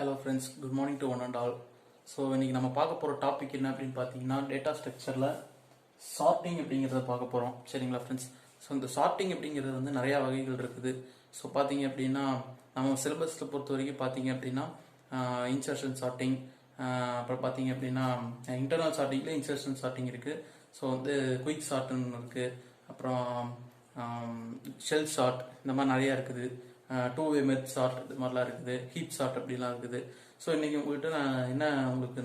Hello friends, good morning to one and all. So இன்றைக்கி நம்ம பார்க்க போகிற டாபிக் என்ன அப்படின்னு பார்த்தீங்கன்னா, டேட்டா ஸ்ட்ரக்சரில் சார்ட்டிங் அப்படிங்கிறத பார்க்க போகிறோம். சரிங்களா ஃப்ரெண்ட்ஸ்? ஸோ இந்த சார்ட்டிங் அப்படிங்கிறது வந்து நிறையா வகைகள் இருக்குது. ஸோ பார்த்தீங்க அப்படின்னா, நம்ம சிலபஸில் பொறுத்த வரைக்கும் பார்த்தீங்க அப்படின்னா இன்சர்ஷன் சார்ட்டிங், அப்புறம் பார்த்தீங்க அப்படின்னா இன்டர்னல் சார்ட்டிங்கில் இன்சர்ஷன் சார்ட்டிங் இருக்குது. ஸோ வந்து குயிக் சார்ட்னு இருக்குது, அப்புறம் ஷெல் ஷார்ட், இந்த மாதிரி நிறையா இருக்குது. டூ வே மெத் ஷார்ட் இது மாதிரிலாம் இருக்குது, ஹீப் ஷார்ட் அப்படிலாம் இருக்குது. ஸோ இன்றைக்கி உங்கள்கிட்ட நான் என்ன உங்களுக்கு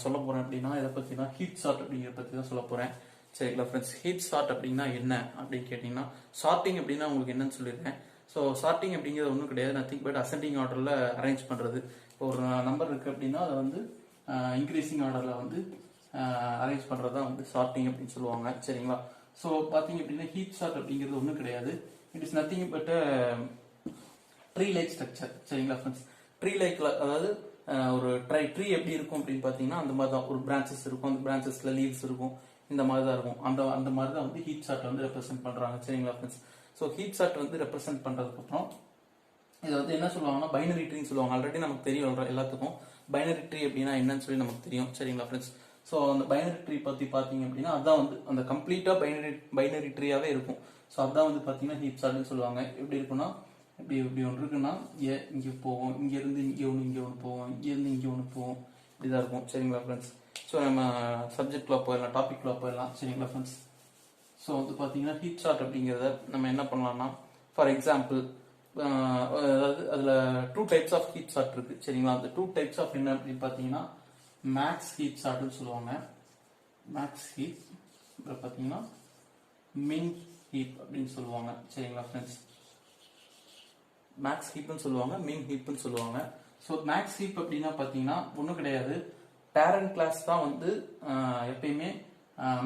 சொல்ல போகிறேன் அப்படின்னா, இதை பற்றினா ஹீப் ஷார்ட் அப்படிங்கிற பற்றி தான் சொல்ல போகிறேன். சரிங்களா ஃப்ரெண்ட்ஸ்? ஹீப் ஷார்ட் அப்படின்னா என்ன அப்படின்னு கேட்டிங்கன்னா, சார்ட்டிங் அப்படின்னா உங்களுக்கு என்னன்னு சொல்லியிருக்கேன். ஸோ சார்ட்டிங் அப்படிங்கிறது ஒன்றும் கிடையாது, நத்திங் பட் அசெண்டிங் ஆர்டரில் அரேஞ்ச் பண்ணுறது. இப்போ ஒரு நம்பர் இருக்குது அப்படின்னா அதை வந்து இன்க்ரீசிங் ஆர்டரில் வந்து அரேஞ்ச் பண்ணுறது தான் வந்து சார்ட்டிங் அப்படின்னு சொல்லுவாங்க. சரிங்களா? ஸோ பார்த்தீங்க அப்படின்னா ஹீப் ஷார்ட் அப்படிங்கிறது ஒன்றும் கிடையாது. It is nothing but tree like structure. சரிங்களா ஃப்ரெண்ட்ஸ்? ட்ரீ லைக்ல, அதாவது ஒரு ட்ரீ எப்படி இருக்கும் அப்படின்னு பார்த்தீங்கன்னா, அந்த மாதிரி தான் ஒரு பிரான்ச்சஸ் இருக்கும், அந்த பிரான்ச்சஸ்ல லீவ்ஸ் இருக்கும், இந்த மாதிரி தான் இருக்கும். அந்த மாதிரி தான் வந்து ஹீப் சார்ட் வந்து ரெப்ரசென்ட் பண்றாங்க. சரிங்களா ஃப்ரெண்ட்ஸ்? ஸோ ஹீப் சார்ட் வந்து ரெப்ரசென்ட் பண்றதுக்கு அப்புறம் இதை வந்து என்ன சொல்லுவாங்கன்னா பைனரி ட்ரீன்னு சொல்லுவாங்க. ஆல்ரெடி நமக்கு தெரியும் எல்லாத்துக்கும் பைனரி ட்ரீ அப்படின்னா என்னன்னு சொல்லி நமக்கு தெரியும். சரிங்களா ஃப்ரெண்ட்ஸ்? ஸோ அந்த பைனரி ட்ரீ பற்றி பார்த்தீங்க அப்படின்னா, அதான் வந்து அந்த கம்ப்ளீட்டாக பைனரி ட்ரீயாகவே இருக்கும். ஸோ அதான் வந்து பார்த்தீங்கன்னா ஹீப் சார்ட்னு சொல்லுவாங்க. எப்படி இருக்குன்னா, இப்படி ஒன்று இருக்குன்னா, இங்கே போவோம், இங்கேருந்து இங்கே ஒன்று போவோம், இங்கேருந்து இங்கே ஒன்று போவோம், இப்படிதான் இருக்கும். சரிங்களா ஃப்ரெண்ட்ஸ்? ஸோ நம்ம சப்ஜெக்ட்குள்ள போயிடலாம், டாபிக்குள்ள போயிடலாம். சரிங்களா ஃப்ரெண்ட்ஸ்? ஸோ வந்து பார்த்தீங்கன்னா ஹீப் சார்ட் அப்படிங்கிறத நம்ம என்ன பண்ணலாம்னா, ஃபார் எக்ஸாம்பிள், அதாவது அதில் 2 டைப்ஸ் ஆஃப் ஹீப் சார்ட் இருக்கு. சரிங்களா? அந்த 2 டைப்ஸ் ஆஃப் என்ன அப்படின்னு பார்த்தீங்கன்னா, மேக்ஸ் ஹீப் சார்ட்னு சொல்லுவாங்க. மேக்ஸ் ஹீப், அப்புறம் பார்த்தீங்கன்னா மின் ஹீப் அப்படின்னு சொல்லுவாங்க. சரிங்களா ஃப்ரெண்ட்ஸ்? மேக்ஸ் ஹீப்னு சொல்லுவாங்க, மின் ஹீப்னு சொல்லுவாங்க. ஸோ மேக்ஸ் ஹீப் அப்படின்னா பார்த்தீங்கன்னா ஒன்றும் கிடையாது, பேரண்ட் கிளாஸ் தான் வந்து எப்பயுமே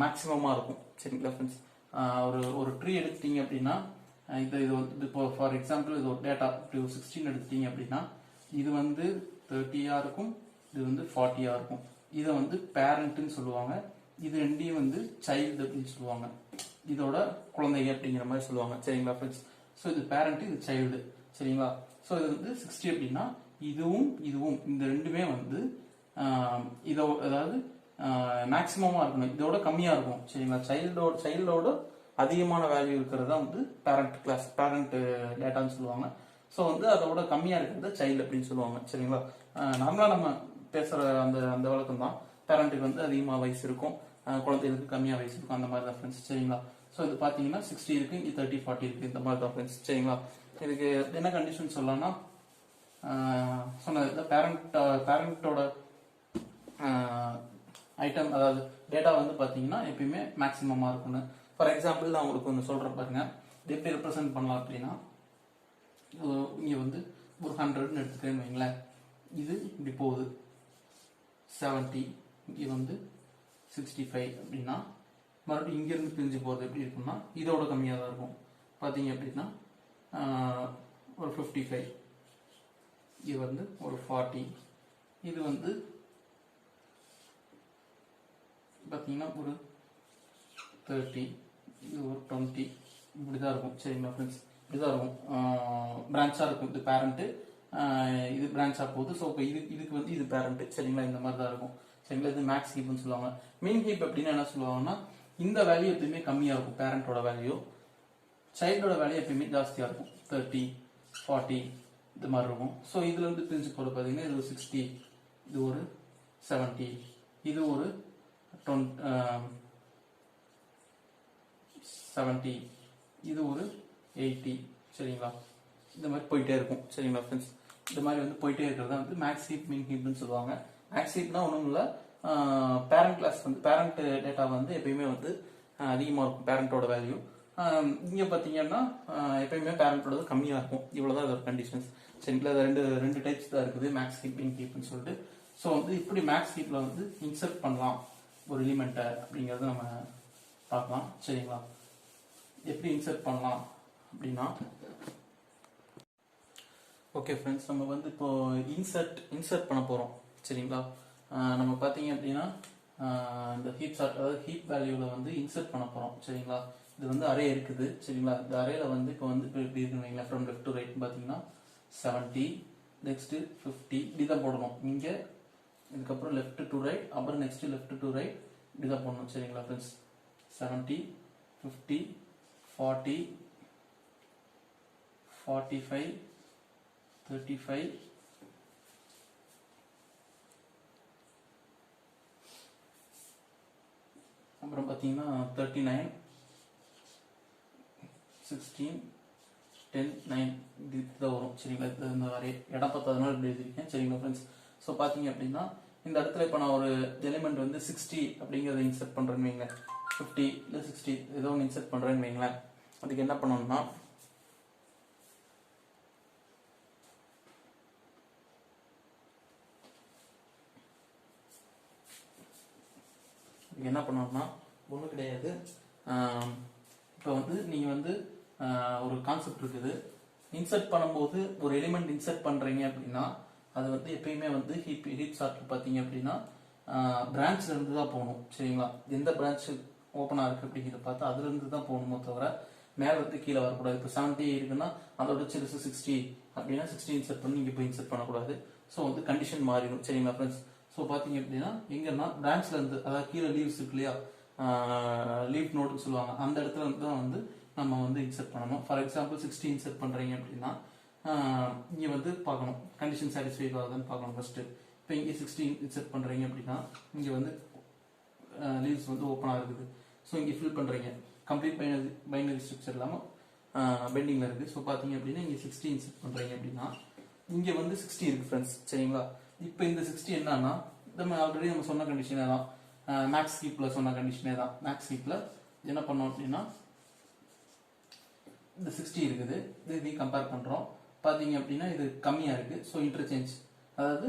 மேக்ஸிமமாக இருக்கும். சரிங்களா ஃப்ரெண்ட்ஸ்? ஒரு ட்ரீ எடுத்துட்டீங்க அப்படின்னா, இது வந்து இப்போ ஃபார் எக்ஸாம்பிள் இது ஒரு டேட்டா 16 எடுத்துட்டீங்க அப்படின்னா, இது வந்து 30 இருக்கும், இது வந்து 40 இருக்கும். இதை வந்து பேரண்ட்னு சொல்லுவாங்க. இது ரெண்டையும் வந்து சைல்டு அப்படின்னு சொல்லுவாங்க. இதோட குழந்தைங்க அப்படிங்கிற மாதிரி சொல்லுவாங்க. சரிங்களா ஃப்ரெண்ட்ஸ்? ஸோ இது பேரண்ட், இது சைல்டு. சரிங்களா? ஸோ இது வந்து 60 அப்படின்னா இதுவும் இதுவும் இந்த ரெண்டுமே வந்து இதோ அதாவது மேக்சிமமா இருக்கணும், இதோட கம்மியா இருக்கும். சரிங்களா? சைல்டோட அதிகமான வேல்யூ இருக்கிறது தான் வந்து பேரண்ட் கிளாஸ், பேரண்ட் டேட்டான்னு சொல்லுவாங்க. ஸோ வந்து அதோட கம்மியா இருக்கிறத சைல்டு அப்படின்னு சொல்லுவாங்க. சரிங்களா? நார்மலா நம்ம பேசுற அந்த அந்த வழக்கம் தான். பேரண்ட்டுக்கு வந்து அதிகமாக வயசு இருக்கும், குழந்தைகளுக்கு கம்மியாக வயசு இருக்கும், அந்த மாதிரி தான் ஃப்ரெண்ட்ஸ். சரிங்களா? ஸோ இது பார்த்தீங்கன்னா 60 இருக்கு, இங்கே 30 40 இருக்கு, இந்த மாதிரி தான் ஃப்ரெண்ட்ஸ். சரிங்களா? இதுக்கு என்ன கண்டிஷன் சொல்லலாம்னா, சொன்னது பேரண்டோட ஐட்டம், அதாவது டேட்டா வந்து பார்த்தீங்கன்னா எப்பயுமே மேக்ஸிமமாக இருக்கும்னு. ஃபார் எக்ஸாம்பிள் நான் உங்களுக்கு ஒன்று சொல்கிறேன் பாருங்க. இது எப்படி ரெப்ரசென்ட் பண்ணலாம் அப்படின்னா, இங்கே வந்து ஒரு 100ன்னு எடுத்துக்கிறேன்னு வைங்களேன். இது இப்படி போகுது 70, இங்கே வந்து 65 அப்படின்னா, மறுபடியும் இங்கேருந்து பிரிஞ்சு போகிறது எப்படி இருக்குன்னா இதோட கம்மியாக தான் இருக்கும். பார்த்தீங்க அப்படின்னா ஒரு 55, இது வந்து ஒரு 40, இது வந்து பார்த்தீங்கன்னா ஒரு 30, இது ஒரு 20, இப்படி தான் இருக்கும். சரிங்களா ஃப்ரெண்ட்ஸ்? இப்படி தான் இருக்கும், பிரான்ச்சாக இருக்கும். இது பேரண்ட்டு, இது பிரான்ச்சாக போகுது. ஸோ இப்போ இதுக்கு வந்து இது பேரண்ட்டு. சரிங்களா? இந்த மாதிரி தான் இருக்கும். சரிங்களா? இது மேக்ஸ் ஹீப்னு சொல்லுவாங்க. மின் ஹீப் அப்படின்னா என்ன சொல்லுவாங்கன்னா, இந்த வேல்யூ எப்பயுமே கம்மியாக இருக்கும், பேரண்டோட வேல்யூ. சைல்டோட வேல்யூ எப்பயுமே ஜாஸ்தியாக இருக்கும், 30 40 இது மாதிரி இருக்கும். ஸோ இதுல இருந்து பிரிஞ்சு போகிறது பார்த்தீங்கன்னா, இது ஒரு 60, இது ஒரு 70, இது ஒரு 70, இது ஒரு 80. சரிங்களா? இந்த மாதிரி போயிட்டே இருக்கும். சரிங்களா ஃப்ரெண்ட்ஸ்? இந்த மாதிரி வந்து போயிட்டே இருக்கிறது வந்து மேக்ஸ் ஹீப் மின் ஹீப்னு சொல்லுவாங்க. மேக்ஸ் ஹீப்னா ஒன்றும் இல்லை, பேரண்ட் கிளாஸ் வந்து பேரண்ட் டேட்டா வந்து எப்பயுமே வந்து அதிகமாக இருக்கும், பேரண்டோட வேல்யூ. இங்கே பார்த்தீங்கன்னா எப்பயுமே பேரண்டோட கம்மியாக இருக்கும். இவ்வளோதான் இதோட கண்டிஷன்ஸ். சரிங்களா? அது ரெண்டு டைப்ஸ் தான் இருக்குது, மேக்ஸ் ஹீப் மின் ஹீப்னு சொல்லிட்டு. ஸோ வந்து இப்படி மேக்ஸ் ஹீப்ல வந்து இன்சர்ட் பண்ணலாம் ஒரு எலிமெண்ட்டை அப்படிங்கிறத நம்ம பார்க்கலாம். சரிங்களா? எப்படி இன்சர்ட் பண்ணலாம் அப்படின்னா, ஓகே ஃப்ரெண்ட்ஸ், நம்ம வந்து இப்போ இன்சர்ட் பண்ண போகிறோம். சரிங்களா? நம்ம பார்த்தீங்க அப்படின்னா இந்த ஹீப் சார்ட், அதாவது ஹீப் வேல்யூவில் வந்து இன்சர்ட் பண்ண போகிறோம். சரிங்களா? இது வந்து அரே இருக்குது. சரிங்களா? இந்த அரேல வந்து இப்போ வந்து எப்படி இருக்குன்னு வைங்களேன், ஃப்ரம் லெஃப்ட் டு ரைட் பார்த்தீங்கன்னா 70, நெக்ஸ்ட்டு 50 இப்படி தான் போடணும். இங்கே இதுக்கப்புறம் லெஃப்ட் டு ரைட், அப்புறம் நெக்ஸ்ட் லெஃப்ட் டு ரைட் இப்படி தான் போடணும். சரிங்களா ஃப்ரெண்ட்ஸ்? 70, 50, 40, 45, 35, அப்புறம் பார்த்தீங்கன்னா 39, 16, 10, 9 இப்படி தான் வரும். சரிங்களா? இந்த வரை இடம் பார்த்ததுனால இப்படி எழுதிருக்கேன். சரிங்களா ஃப்ரெண்ட்ஸ்? ஸோ பார்த்தீங்க அப்படின்னா இந்த இடத்துல இப்போ நான் ஒரு எலிமெண்ட் வந்து 60 அப்படிங்கிறத இன்சர்ட் பண்ணுறேன்னு வைங்க, 50 இல்லை 60 ஏதோ ஒன்று இன்சர்ட் பண்ணுறேன்னு வைங்களேன். அதுக்கு என்ன பண்ணணும்னா என்ன பண்ணணும்னா ஒன்றும் கிடையாது. இப்போ வந்து நீங்கள் வந்து ஒரு கான்செப்ட் இருக்குது. இன்சர்ட் பண்ணும்போது ஒரு எலிமெண்ட் இன்சர்ட் பண்ணுறீங்க அப்படின்னா அது வந்து எப்பயுமே வந்து ஹீப் சார்ட் பார்த்தீங்க அப்படின்னா பிரான்ச்ல இருந்து தான் போகணும். சரிங்களா? எந்த பிரான்ச் ஓப்பனாக இருக்குது அப்படிங்கிறத பார்த்து அதுலேருந்து தான் போகணுமோ தவிர மேலே இருந்து கீழே வரக்கூடாது. இப்போ 70 இருக்குன்னா அதோட சிறுசு 60 அப்படின்னா 60 இன்சர்ட் பண்ணி இங்கே போய் இன்சர்ட் பண்ணக்கூடாது. ஸோ வந்து கண்டிஷன் மாறிடும். சரிங்களா ஃப்ரெண்ட்ஸ்? ஸோ பார்த்தீங்க அப்படின்னா எங்கன்னா பிரான்ச்ல இருந்து, அதாவது கீழே லீவ்ஸ் இருக்கு இல்லையா, லீவ் நோட்னு சொல்லுவாங்க, அந்த இடத்துல இருந்து தான் வந்து நம்ம வந்து இன்சர்ட் பண்ணணும். ஃபார் எக்ஸாம்பிள் 60 இன்சர்ட் பண்ணுறீங்க அப்படின்னா இங்கே வந்து பார்க்கணும் கண்டிஷன் சாட்டிஸ்ஃபை ஆகுதுன்னு பார்க்கணும் ஃபர்ஸ்ட்டு. இப்போ இங்கே 60 இன்சர்ட் பண்ணுறீங்க அப்படின்னா இங்கே வந்து லீவ்ஸ் வந்து ஓப்பனாக இருக்குது. ஸோ இங்கே ஃபில் பண்ணுறீங்க, கம்ப்ளீட் பைனரி ஸ்ட்ரக்சர் இல்லாமல் பெண்டிங்கில் இருக்குது. ஸோ பார்த்தீங்க அப்படின்னா இங்கே 60 இன்சர்ட் பண்ணுறீங்க அப்படின்னா இங்கே வந்து 60 இருக்குது ஃப்ரெண்ட்ஸ். சரிங்களா? இப்போ இந்த 60 என்னன்னா நம்ம ஆல்ரெடி நம்ம சொன்ன கண்டிஷனே தான், மேக்ஸ் ஹீப்பில் சொன்ன கண்டிஷனே தான். மேக்ஸ் ஹீப்பில் என்ன பண்ணோம் அப்படின்னா இந்த 60 இருக்குது, இது கம்பேர் பண்ணுறோம். பார்த்தீங்க அப்படின்னா இது கம்மியாக இருக்குது. ஸோ இன்டர்சேஞ்ச், அதாவது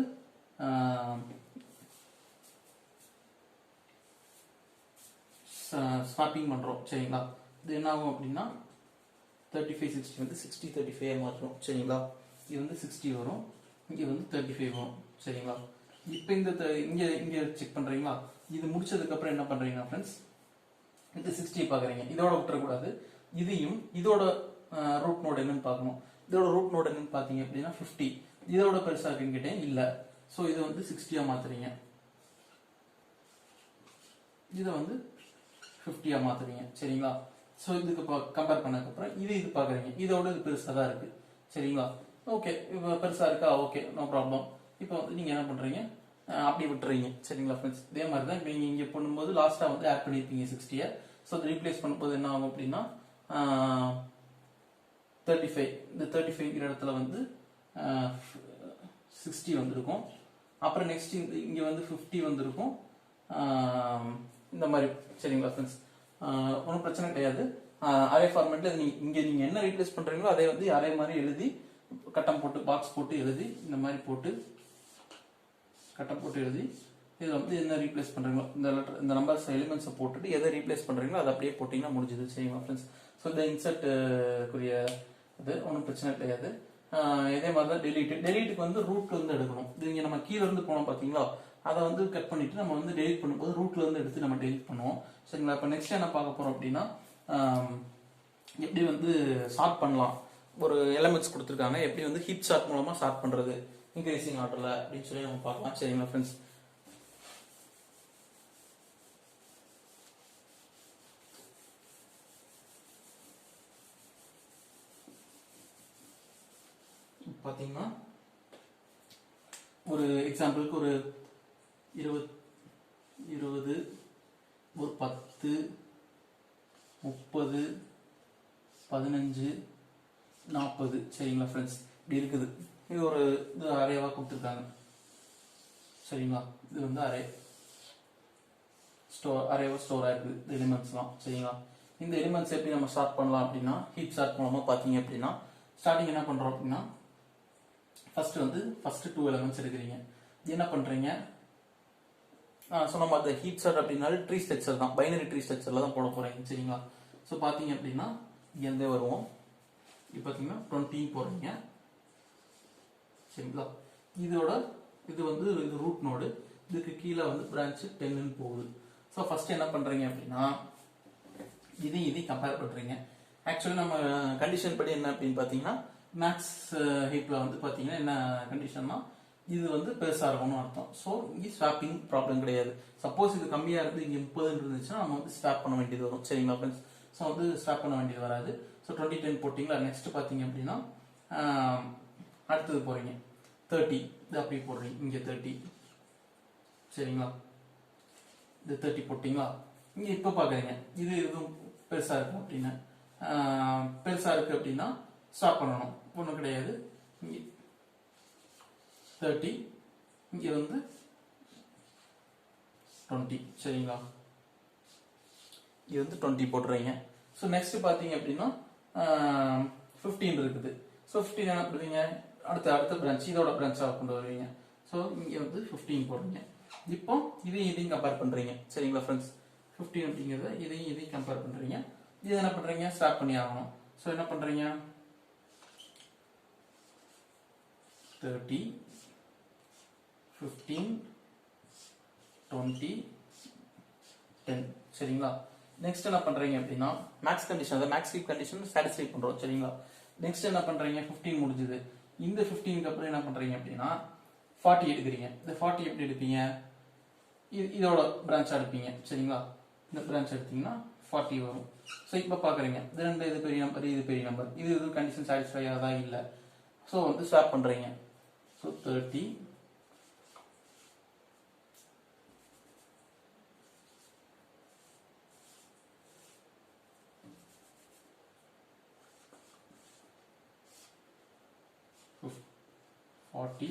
ஸ்வாப்பிங் பண்ணுறோம். சரிங்களா? இது என்ன ஆகும் அப்படின்னா 35, 60 வந்து 60, 35 மாற்றோம். சரிங்களா? இது வந்து 60 வரும், இங்கே வந்து 35 வரும். சரிங்களா? இப்போ இந்த இங்கே இங்கே செக் பண்ணுறீங்களா? இது முடிச்சதுக்கப்புறம் என்ன பண்ணுறீங்கன்னா ஃப்ரெண்ட்ஸ் இந்த 60 பார்க்குறீங்க, இதோட விட்டுறக்கூடாது. இதையும் இதோட ரூட் நோட் என்னன்னு பார்க்கணும். இதோட ரூட் நோட் என்னன்னு பார்த்தீங்க அப்படின்னா 50, இதோட பெருசாக இருக்குன்னு கேட்டேன், இல்லை. ஸோ இதை வந்து 60 மாற்றுறீங்க, இதை வந்து 50 மாற்றுறீங்க. சரிங்களா? ஸோ இதுக்கு கம்பேர் பண்ணதுக்கப்புறம் இது பார்க்குறீங்க, இதோட இது பெருசாக தான் இருக்குது. சரிங்களா? ஓகே, இப்போ பெருசாக இருக்கா, ஓகே, நோ ப்ராப்ளம். இப்போ வந்து நீங்கள் என்ன பண்ணுறீங்க, அப்படி விட்டுறீங்க. சரிங்களா ஃப்ரெண்ட்ஸ்? இதே மாதிரி தான் நீங்கள் இங்கே பண்ணும்போது லாஸ்ட்டாக வந்து ஆட் பண்ணியிருப்பீங்க 60. ஸோ அதை ரீப்ளேஸ் பண்ணும்போது என்ன ஆகும் அப்படின்னா 35, இந்த 35 இடத்துல வந்து 60 வந்திருக்கும். அப்புறம் நெக்ஸ்ட் இங்கே வந்து 50 வந்திருக்கும், இந்த மாதிரி. சரிங்களா ஃப்ரெண்ட்ஸ்? ஒன்றும் பிரச்சனை கிடையாது. அரே ஃபார்மேட்டில் இங்கே நீங்கள் என்ன ரீப்ளேஸ் பண்ணுறீங்களோ அதே வந்து அரே மாதிரி எழுதி கட்டம் போட்டு பாக்ஸ் போட்டு எழுதி இந்த மாதிரி போட்டு கட்டம் போட்டு எழுதி இதில் வந்து என்ன ரீப்ளேஸ் பண்ணுறீங்களோ இந்த நம்பர்ஸ் எலிமெண்ட்ஸை போட்டுட்டு எதை ரீப்ளேஸ் பண்ணுறீங்களோ அதை அப்படியே போட்டிங்கன்னா முடிஞ்சுது. சரிங்களா ஃப்ரெண்ட்ஸ்? ஸோ இந்த இன்சர்ட்டுக்குரிய இது ஒன்றும் பிரச்சனை கிடையாது. இதே மாதிரி தான் டெலீட்டுக்கு வந்து ரூட்ல இருந்து எடுக்கணும். இது இங்கே நம்ம கீழே இருந்து போனோம் பார்த்தீங்களா, அதை வந்து கட் பண்ணிட்டு நம்ம வந்து டெலிட் பண்ணும்போது ரூட்ல இருந்து எடுத்து நம்ம டெலிட் பண்ணுவோம். சரிங்களா? இப்போ நெக்ஸ்ட் என்ன பார்க்க போறோம் அப்படின்னா எப்படி வந்து சார்ட் பண்ணலாம். ஒரு எலிமெண்ட்ஸ் கொடுத்துருக்காங்க, எப்படி வந்து ஹீப் சார்ட் மூலமா சார்ட் பண்றது இன்க்ரீசிங் ஆர்டர்ல அப்படின்னு சொல்லி நம்ம பார்க்கலாம். சரிங்களா ஃப்ரெண்ட்ஸ்? பார்த்தீங்கன்னா ஒரு எக்ஸாம்பிளுக்கு ஒரு 20, ஒரு 10, 30, 15, 40. சரிங்களா ஃப்ரெண்ட்ஸ்? இப்படி இருக்குது. இது ஒரு இது அரேவா கொடுத்துருக்காங்க. சரிங்களா? இது வந்து அரேவா ஸ்டோர் ஆயிருக்கு இந்த எலிமெண்ட்ஸ்லாம். சரிங்களா? இந்த எலிமெண்ட்ஸ் எப்படி நம்ம ஸ்டார்ட் பண்ணலாம் அப்படின்னா ஹீப் சார்ட் மூலமா பார்த்தீங்க அப்படின்னா ஸ்டார்டிங் என்ன பண்றோம் அப்படின்னா ஃபர்ஸ்ட் 2 எலிமெண்ட்ஸ் எடுக்கிறீங்க. என்ன பண்றீங்க, சொன்ன மாதிரி ஹீப் சார்ட் அப்படின்னாலும் ட்ரீ ஸ்ட்ரக்சர் தான், பைனரி ட்ரீ ஸ்ட்ரக்சர்ல தான் போட போறீங்க. சரிங்களா? ஸோ பார்த்தீங்க அப்படின்னா இங்கேருந்தே வருவோம். இப்போ பார்த்தீங்கன்னா 20 போறீங்க. சரிங்களா? இது வந்து இது ரூட் நோடு, இதுக்கு கீழே வந்து பிரான்ச் 10 போகுது. ஸோ ஃபர்ஸ்ட் என்ன பண்றீங்க அப்படின்னா இதையும் கம்பேர் பண்றீங்க. ஆக்சுவலி நம்ம கண்டிஷன் படி என்ன அப்படின்னு பார்த்தீங்கன்னா மேக்ஸ் ஹீப்ல வந்து பார்த்தீங்கன்னா என்ன கண்டிஷன்னா இது வந்து பெருசாக இருக்கணும்னு அர்த்தம். ஸோ இங்கே ஸ்வாப்பிங் ப்ராப்ளம் கிடையாது. சப்போஸ் இது கம்மியாக இருந்து இங்கே 30 இருந்துச்சுன்னா நம்ம வந்து ஸ்வாப் பண்ண வேண்டியது வரும். சரிங்களா ஃப்ரெண்ட்ஸ்? ஸோ வந்து ஸ்வாப் பண்ண வேண்டியது வராது. ஸோ 2010 போட்டிங்களா, நெக்ஸ்ட் பார்த்தீங்க அப்படின்னா அடுத்தது போகிறீங்க 30, இது அப்படி போடுறீங்க, இங்கே 30. சரிங்களா? இது 30 போட்டிங்களா, இங்கே இப்போ பார்க்குறீங்க இது எதுவும் பெருசாக இருக்கு அப்படின்னு, பெருசாக இருக்கு அப்படின்னா ஸ்டாப் பண்ணணும், ஒன்றும் கிடையாது. இங்கே 30, இங்கே வந்து 20. சரிங்களா? இது வந்து 20 போட்டுறீங்க. ஸோ நெக்ஸ்ட் பார்த்தீங்க அப்படின்னா 15 இருக்குது. ஸோ 15 என்ன பண்ணுவீங்க, அடுத்த பிரான்ச் இதோட பிரான்ச்சாக கொண்டு வருவீங்க. ஸோ இங்கே வந்து 15 போடுறீங்க. இப்போ இதையும் கம்பேர் பண்ணுறீங்க. சரிங்களா ஃப்ரெண்ட்ஸ்? 15 அப்படிங்கிறத இதையும் கம்பேர் பண்ணுறீங்க. இது என்ன பண்ணுறீங்க, ஸ்டாப் பண்ணி ஆகணும். ஸோ என்ன பண்ணுறீங்க, 30, 15, 20, 10. சரிங்களா? நெக்ஸ்ட் என்ன பண்றீங்க அப்படின்னா மேக்ஸ் கண்டிஷன், அதாவது மேக்ஸ் ஹீப் கண்டிஷன் சாட்டிஸ்ஃபை பண்றோம். சரிங்களா? நெக்ஸ்ட் என்ன பண்றீங்க, 15 முடிஞ்சது. இந்த 15க்கு அப்புறம் என்ன பண்றீங்க அப்படின்னா 40 எடுக்கிறீங்க. இந்த 40 எப்படி எடுப்பீங்க, இதோட பிரான்ச் எடுப்பீங்க. சரிங்களா? இந்த பிரான்ச் எடுத்தீங்கன்னா 40 வரும். ஸோ இப்போ பாக்குறீங்க இது ரெண்டு, இது பெரிய நம்பர், இது பெரிய நம்பர், இது கண்டிஷன் சாட்டிஸ்ஃபை ஆகுதா இல்லை. ஸோ வந்து ஸ்வாப் பண்றீங்க. ஸோ 30, 40,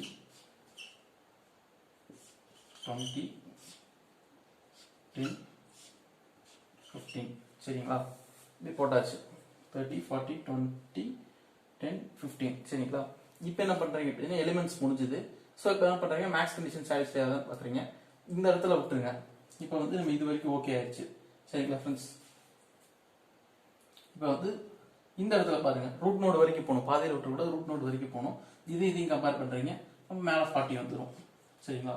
20, 10, 15. சரிங்களா? இது போட்டாச்சு. 30, 40, 20, 10, 15. சரிங்களா? இப்போ என்ன பண்றீங்க அப்படின்னா எலிமெண்ட்ஸ் முடிஞ்சது. ஸோ இப்போ என்ன பண்றீங்க, மேக்ஸ் கண்டிஷன் சாட்டிஸ்ஃபை ஆகுதான்னு பார்க்குறீங்க. இந்த இடத்துல விட்டுருங்க. இப்போ வந்து நம்ம இது வரைக்கும் ஓகே ஆயிடுச்சு. சரிங்களா ஃப்ரெண்ட்ஸ்? இப்போ வந்து இந்த இடத்துல பாருங்க, ரூட் நோடு வரைக்கும் போகணும், பாதையில் விட்டு கூட ரூட் நோடு வரைக்கும் போகணும். இதையும் கம்பேர் பண்றீங்க, நம்ம மேல 40 வந்துடும். சரிங்களா?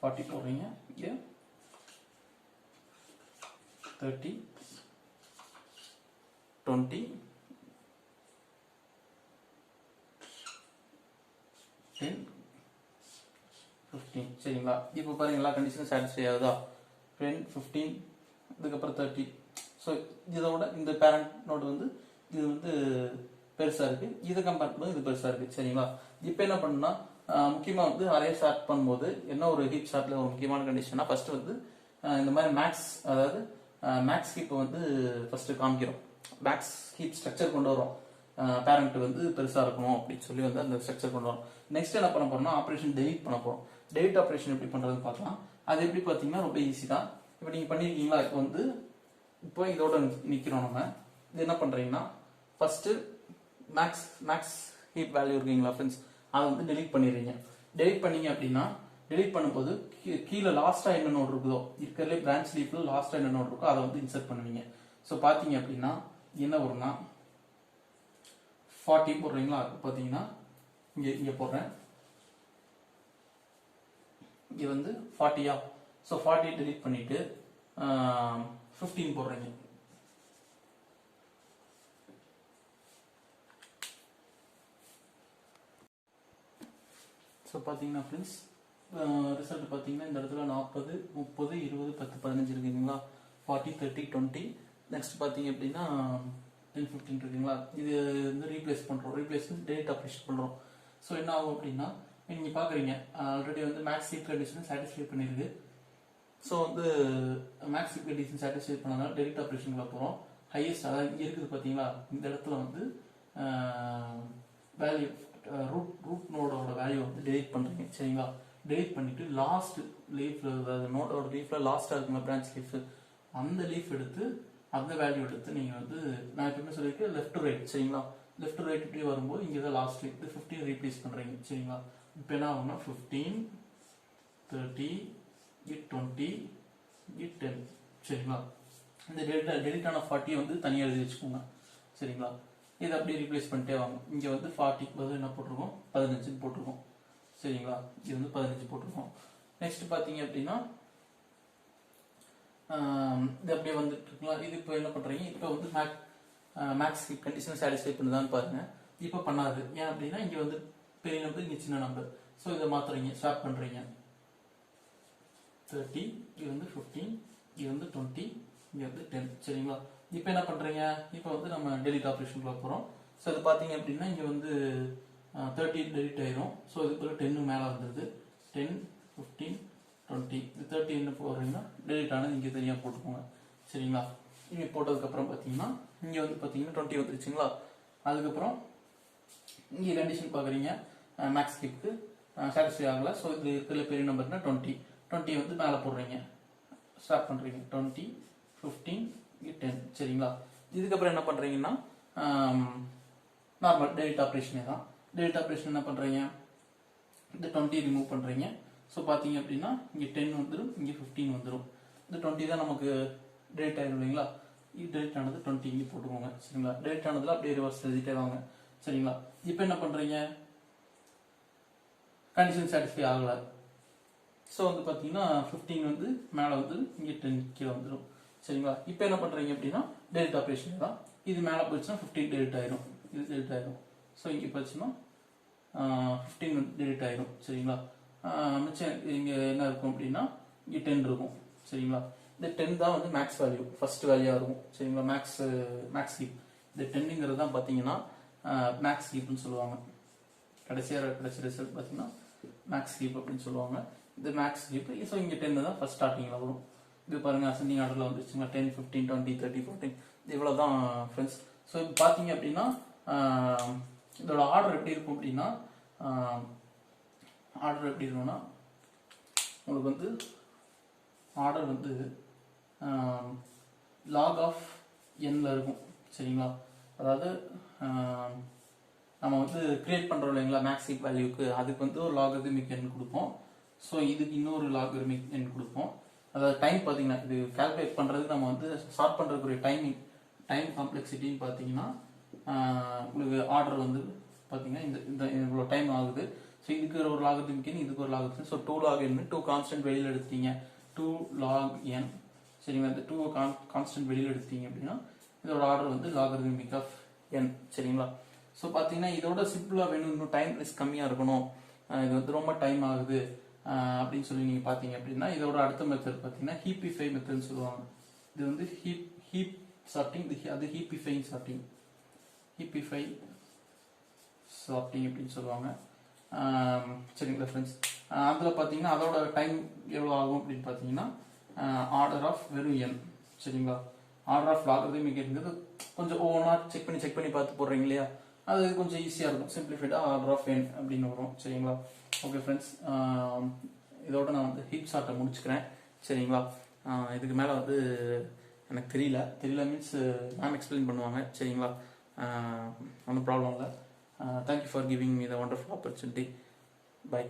40 போடுறீங்க, இங்கே 30, 20, 10, 15. சரிங்களா? இப்போ பாருங்க எல்லா கண்டிஷனும் சாட்டிஸ்ஃபை ஆகுதா, 10, 15, இதுக்கப்புறம் 30. ஸோ இதோட இந்த பேரண்ட் நோடு வந்து இது வந்து பெருசா இருக்கு, இதை கம்பேர் பண்ணும்போது இது பெருசா இருக்கு. சரிங்களா? இப்போ என்ன பண்ணணும்னா முக்கியமா வந்து அரே ஸ்டார்ட் பண்ணும்போது என்ன ஒரு ஹீப் ஸ்டார்ட்ல ஒரு முக்கியமான கண்டிஷனா, ஃபர்ஸ்ட் வந்து இந்த மாதிரி மேக்ஸ், அதாவது மேக்ஸ் ஹீப் வந்து ஃபர்ஸ்ட் காமிக்கிறோம். மேக்ஸ் ஹீப் ஸ்ட்ரக்சர் கொண்டு வரோம். பேரண்ட் வந்து பெருசா இருக்கணும் அப்படின்னு சொல்லி வந்து அந்த ஸ்ட்ரக்சர் கொண்டு வரோம். நெக்ஸ்ட் என்ன பண்ண போறோம்னா ஆப்ரேஷன் டெலிட் பண்ண போறோம். டெலிட் ஆப்ரேஷன் எப்படி பண்றதுன்னு பார்க்கலாம். அது எப்படி பார்த்தீங்கன்னா ரொம்ப ஈஸி தான். இப்போ நீங்க பண்ணிருக்கீங்களா, இப்போ இதோட நிக்கிறோம். நம்ம இது என்ன பண்றீங்கன்னா ஃபர்ஸ்ட் மேக்ஸ் ஹீப் வேல்யூ இருக்கீங்களா ஃப்ரெண்ட்ஸ், அதை வந்து டெலிட் பண்ணிடுறீங்க. டெலிட் பண்ணீங்க அப்படின்னா டெலிட் பண்ணும்போது கீழே லாஸ்டா என்ன நோட் இருக்குதோ, இருக்கிறதுலே பிரான்ச் லீஃப்ல லாஸ்டா என்ன நோட் இருக்கோ அதை வந்து இன்சர்ட் பண்ணுவீங்க. ஸோ பாத்தீங்க அப்படின்னா என்ன வரும்னா 40 போடுறீங்களா, பாத்தீங்கன்னா இங்க போடுறேன், இங்க வந்து 40யா. ஸோ 40 டெலிட் பண்ணிட்டு 15 போடுறீங்க. ஸோ பார்த்தீங்கன்னா ஃப்ரெண்ட்ஸ் ரிசல்ட் பார்த்தீங்கன்னா இந்த இடத்துல 40, 30, 20, 10, 15 இருக்குங்களா, 40, 30, 20. நெக்ஸ்ட் பார்த்தீங்க அப்படின்னா 10, 15 இருக்குங்களா. இது வந்து ரீப்ளேஸ் பண்ணுறோம், டெலிட் ஆப்ரேஷன் பண்ணுறோம். ஸோ என்ன ஆகும் அப்படின்னா நீங்கள் பார்க்குறீங்க ஆல்ரெடி வந்து மேக்ஸ் ஹீப் கண்டிஷன் சாட்டிஸ்ஃபை பண்ணியிருக்கு. ஸோ வந்து மேக்ஸ் ஹீப் கண்டிஷன் சாட்டிஸ்ஃபை பண்ணதால டெலிட் ஆப்ரேஷனுக்குள்ள போகிறோம். ஹையஸ்ட் அதாவது இங்கே இருக்குது பார்த்தீங்களா, இந்த இடத்துல வந்து வேல்யூ ரூட் நோடோட வேல்யூ வந்து டெலிட் பண்றீங்க. சரிங்களா? டெலிட் பண்ணிட்டு லாஸ்ட் லீஃப்ல, அதாவது நோடோட லீஃப்ல லாஸ்டா இருக்குங்க பிரான்ச் லீஃப், அந்த லீஃப் எடுத்து அந்த வேல்யூ எடுத்து நீங்க வந்து நான் எப்பவுமே சொல்லியிருக்கேன் லெஃப்ட் டு ரைட். சரிங்களா? லெஃப்ட் டு ரைட் இப்படி வரும்போது இங்க தான் லாஸ்ட் லீஃப் 15 ரீப்ளேஸ் பண்றீங்க. சரிங்களா? இப்போ என்ன ஆகும்னா 15, 30, 20, 10. சரிங்களா? இந்த டெலிட் ஆன 40 வந்து தனியாக எழுதி வச்சுக்கோங்க. சரிங்களா? இதை அப்படியே ரீப்ளேஸ் பண்ணிட்டே வாங்க. இங்கே வந்து 40க்கு பதில் என்ன போட்டிருக்கோம், 15 போட்டிருக்கோம். சரிங்களா? இது வந்து 15 போட்டிருக்கோம். நெக்ஸ்ட் பார்த்தீங்க அப்படின்னா இது அப்படியே வந்துட்டு இருக்கலாம். இது இப்போ என்ன பண்ணுறீங்க, இப்போ வந்து மேக்ஸ் ஹீப் கண்டிஷன் சாட்டிஸ்ஃபை பண்ணுதான்னு பாருங்க. இப்போ பண்ணாது. ஏன் அப்படின்னா இங்கே வந்து பெரிய நம்பர், இங்கே சின்ன நம்பர். ஸோ இதை மாற்றுறீங்க, ஸ்வாப் பண்ணுறீங்க. 30, இது வந்து 15, இது வந்து 20, இங்கே வந்து 10. சரிங்களா? இப்போ என்ன பண்ணுறீங்க? இப்போ வந்து நம்ம டெலிட் ஆப்ரேஷனுக்குள்ள போகிறோம். ஸோ இது பார்த்தீங்க அப்படின்னா இங்கே வந்து 30 டெலிட் ஆயிரும். ஸோ இதுக்குள்ள 10 மேலே வந்துடுது. 10, 15, 20. இது 30 என்ன போடுறீங்கன்னா டெலிட் ஆனது இங்கே தனியாக போட்டுக்கோங்க. சரிங்களா? இங்கே போட்டதுக்கப்புறம் பார்த்தீங்கன்னா இங்கே வந்து பார்த்தீங்கன்னா 20 வந்துருச்சுங்களா? அதுக்கப்புறம் இங்கே கண்டிஷன் பார்க்குறீங்க, மேக்ஸ் ஹீப்க்கு சாட்டிஸ்ஃபை ஆகலை. ஸோ இது இருக்கிற பெரிய நம்பர்னா 20. 20 வந்து மேலே போடுறீங்க, ஸ்டார்ட் பண்ணுறீங்க. 20, 15, 10. சரிங்களா? இதுக்கப்புறம் என்ன பண்ணுறீங்கன்னா நார்மல் டெலிட் ஆப்ரேஷனே தான். டெலிட் ஆப்ரேஷன் என்ன பண்ணுறீங்க, இந்த 20 ரிமூவ் பண்ணுறீங்க. ஸோ பார்த்தீங்க அப்படின்னா இங்கே 10 வந்துடும், இங்கே 15 வந்துடும். இந்த 20 தான் நமக்கு டெலிட் ஆகிடும் இல்லைங்களா? இது டெலிட் ஆனது 20 இங்கே போட்டுக்கோங்க. சரிங்களா? டெலிட் ஆனதில் அப்படியே ரிவர்ஸ் எழுதிட்டே வாங்க. சரிங்களா? இப்போ என்ன பண்ணுறீங்க, கண்டிஷன் சாட்டிஸ்ஃபை ஆகலை. ஸோ வந்து பார்த்தீங்கன்னா 15 வந்து மேலே வந்து இங்கே 10 கீழே வந்துடும். சரிங்களா? இப்போ என்ன பண்ணுறீங்க அப்படின்னா டெலிட் ஆப்ரேஷன் தான். இது மேலே போயிடுச்சுன்னா 15 டெலிட் ஆயிரும், இது டெலிட் ஆயிரும். ஸோ இங்கே போச்சுன்னா 15 வந்து டெலிட் ஆயிரும். சரிங்களா? மிச்சம் இங்கே என்ன இருக்கும் அப்படின்னா இங்கே 10 இருக்கும். சரிங்களா? இந்த 10 தான் வந்து மேக்ஸ் வேல்யூ, ஃபர்ஸ்ட் வேல்யூவாக இருக்கும். சரிங்களா? Max heap. இந்த 10ங்கிறது தான் பார்த்தீங்கன்னா மேக்ஸ் ஹீப்னு சொல்லுவாங்க. கடைசி ரிசல்ட் பார்த்தீங்கன்னா மேக்ஸ் ஹீப் அப்படின்னு சொல்லுவாங்க. இது மேக்ஸ் ஹீப். ஸோ இங்கே 10 தான் ஃபர்ஸ்ட் ஸ்டார்டிங்கில் வரும். இது பாருங்க, அசெண்டிங் ஆர்டரில் வந்துருச்சுங்க. 10, 15, 20, 30, 14. இவ்வளோ தான் ஃப்ரெண்ட்ஸ். ஸோ இப்போ பார்த்தீங்க அப்படின்னா இதோட ஆர்டர் எப்படி இருக்கும் அப்படின்னா ஆர்டர் எப்படி இருக்கும்னா உங்களுக்கு வந்து ஆர்டர் வந்து லாக் ஆஃப் என்ல இருக்கும். சரிங்களா? அதாவது நம்ம வந்து கிரியேட் பண்ணுறோம் இல்லைங்களா மேக்ஸ் ஹீப் வேல்யூக்கு, அதுக்கு வந்து ஒரு லாகரிதமிக் எண் கொடுப்போம். ஸோ இதுக்கு இன்னொரு லாகரிதமிக் எண் கொடுப்போம். அதாவது டைம் பார்த்தீங்கன்னா இது கால்குலேட் பண்ணுறதுக்கு நம்ம வந்து சார்ட் பண்ணுறதுக்குரிய டைம் காம்ப்ளெக்சிட்டின்னு பார்த்தீங்கன்னா உங்களுக்கு ஆர்டர் வந்து பார்த்தீங்கன்னா இந்த இவ்வளோ டைம் ஆகுது. ஸோ இதுக்கு ஒரு லாகரிதமிக் எண், இதுக்கு ஒரு logarithm. So 2 log n, 2 constant வெளியில் எடுத்துட்டீங்க. 2 log n. சரிங்களா? இந்த 2 கான்ஸ்டன்ட் வெளியில் எடுத்துட்டீங்க அப்படின்னா இதோட ஆர்டர் வந்து லாகரிதமிக் ஆஃப் n. சரிங்களா? ஸோ பார்த்தீங்கன்னா இதோட சிம்பிளாக வேணும், இன்னும் டைம் கம்மியாக இருக்கணும், இது வந்து ரொம்ப டைம் ஆகுது அப்படின்னு சொல்லி நீங்கள் பார்த்தீங்க அப்படின்னா இதோட அடுத்த மெத்தட் பார்த்தீங்கன்னா ஹீப்பிஃபை மெத்தட்னு சொல்லுவாங்க. இது வந்து ஹீப் சார்ட்டிங், அது ஹீப்பிஃபை அப்படின்னு சொல்லுவாங்க. சரிங்களா ஃப்ரெண்ட்ஸ்? அதில் பார்த்தீங்கன்னா அதோட டைம் எவ்வளோ ஆகும் அப்படின்னு பார்த்தீங்கன்னா ஆர்டர் ஆஃப் வெறும் n. சரிங்களா? ஆர்டர் ஆஃப் லாகரிதமிக் இருக்கிறது கொஞ்சம் ஒவ்வொன்றா செக் பண்ணி பார்த்து போடுறீங்க இல்லையா, அது கொஞ்சம் ஈஸியாக இருக்கும். சிம்பிளிஃபைடாக ஆர்டர் ஆஃப் n அப்படின்னு வரும். சரிங்களா? ஓகே ஃப்ரெண்ட்ஸ், இதோட நான் வந்து ஹீப் சார்ட்டை முடிச்சுக்கிறேன். சரிங்களா? இதுக்கு மேலே வந்து எனக்கு தெரியல மீன்ஸ் மேம் எக்ஸ்பிளைன் பண்ணுவாங்க. சரிங்களா? ஒன்றும் ப்ராப்ளம் இல்லை. Thank you for giving me the wonderful opportunity. By.